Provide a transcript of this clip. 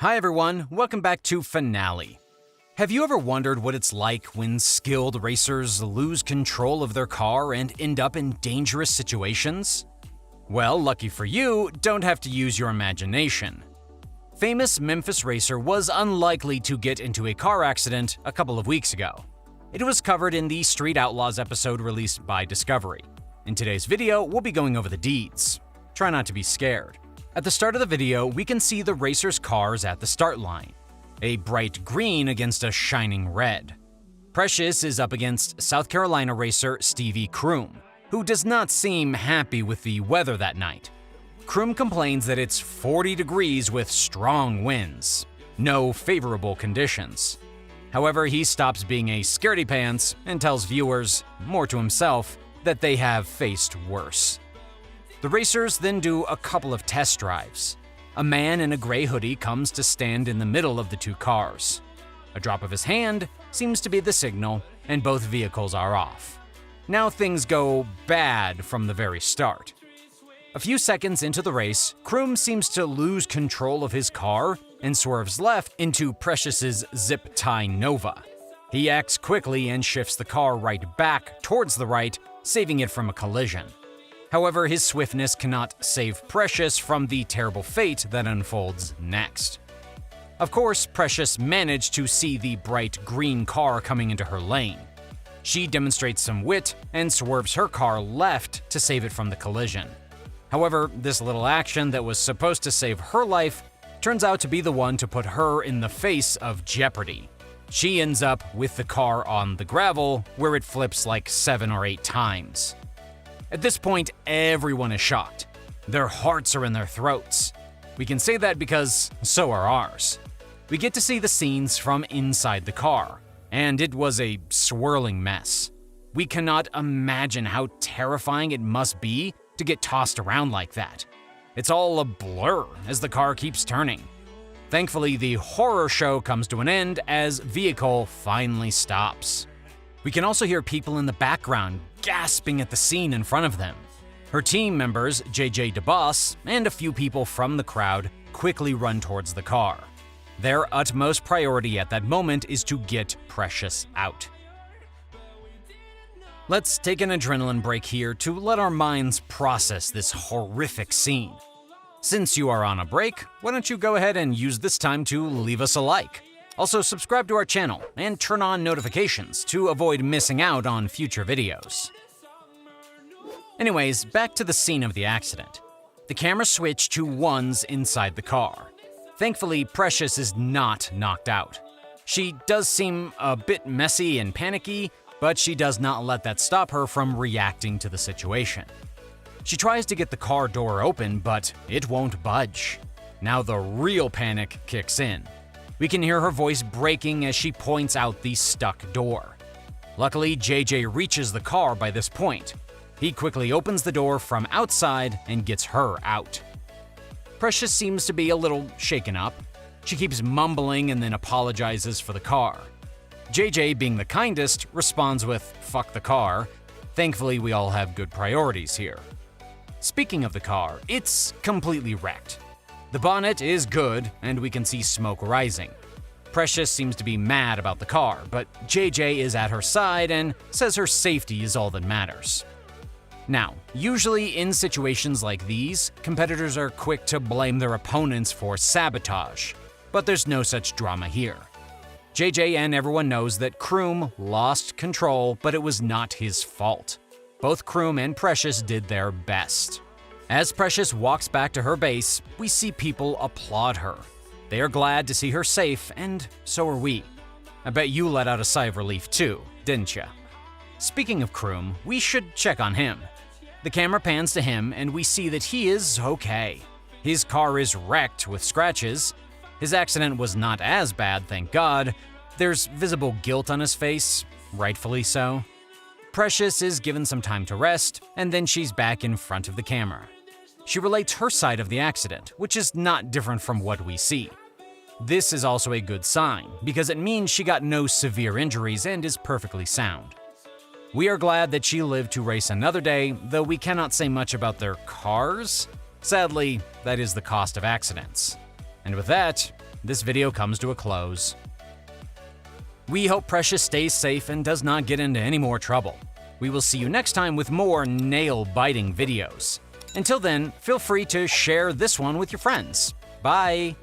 Hi everyone, welcome back to Finale. Have you ever wondered what it's like when skilled racers lose control of their car and end up in dangerous situations? Well, lucky for you, don't have to use your imagination. Famous Memphis racer was unlikely to get into a car accident a couple of weeks ago. It was covered in the Street Outlaws episode released by Discovery. In today's video, we'll be going over the deeds. Try not to be scared. At the start of the video, we can see the racer's cars at the start line. A bright green against a shining red. Precious is up against South Carolina racer Stevie Kroom, who does not seem happy with the weather that night. Kroom complains that it's 40 degrees with strong winds. No favorable conditions. However, he stops being a scaredy pants and tells viewers, more to himself, that they have faced worse. The racers then do a couple of test drives. A man in a gray hoodie comes to stand in the middle of the two cars. A drop of his hand seems to be the signal, and both vehicles are off. Now things go bad from the very start. A few seconds into the race, Kroom seems to lose control of his car and swerves left into Precious's Zip Tie Nova. He acts quickly and shifts the car right back towards the right, saving it from a collision. However, his swiftness cannot save Precious from the terrible fate that unfolds next. Of course, Precious managed to see the bright green car coming into her lane. She demonstrates some wit and swerves her car left to save it from the collision. However, this little action that was supposed to save her life turns out to be the one to put her in the face of jeopardy. She ends up with the car on the gravel, where it flips like 7 or 8 times. At this point, everyone is shocked. Their hearts are in their throats. We can say that because so are ours. We get to see the scenes from inside the car, and it was a swirling mess. We cannot imagine how terrifying it must be to get tossed around like that. It's all a blur as the car keeps turning. Thankfully, the horror show comes to an end as vehicle finally stops. We can also hear people in the background gasping at the scene in front of them. Her team members, JJ DeBoss, and a few people from the crowd quickly run towards the car. Their utmost priority at that moment is to get Precious out. Let's take an adrenaline break here to let our minds process this horrific scene. Since you are on a break, why don't you go ahead and use this time to leave us a like. Also, subscribe to our channel and turn on notifications to avoid missing out on future videos. Anyways, back to the scene of the accident. The camera switched to ones inside the car. Thankfully, Precious is not knocked out. She does seem a bit messy and panicky, but she does not let that stop her from reacting to the situation. She tries to get the car door open, but it won't budge. Now the real panic kicks in. We can hear her voice breaking as she points out the stuck door. Luckily, JJ reaches the car by this point. He quickly opens the door from outside and gets her out. Precious seems to be a little shaken up. She keeps mumbling and then apologizes for the car. JJ, being the kindest, responds with "fuck the car." Thankfully, we all have good priorities here. Speaking of the car, it's completely wrecked. The bonnet is good, and we can see smoke rising. Precious seems to be mad about the car, but JJ is at her side and says her safety is all that matters. Now, usually in situations like these, competitors are quick to blame their opponents for sabotage, but there's no such drama here. JJ and everyone knows that Kroom lost control, but it was not his fault. Both Kroom and Precious did their best. As Precious walks back to her base, we see people applaud her. They are glad to see her safe, and so are we. I bet you let out a sigh of relief too, didn't ya? Speaking of Kroom, we should check on him. The camera pans to him, and we see that he is okay. His car is wrecked with scratches. His accident was not as bad, thank God. There's visible guilt on his face, rightfully so. Precious is given some time to rest, and then she's back in front of the camera. She relates her side of the accident, which is not different from what we see. This is also a good sign, because it means she got no severe injuries and is perfectly sound. We are glad that she lived to race another day, though we cannot say much about their cars. Sadly, that is the cost of accidents. And with that, this video comes to a close. We hope Precious stays safe and does not get into any more trouble. We will see you next time with more nail-biting videos. Until then, feel free to share this one with your friends. Bye!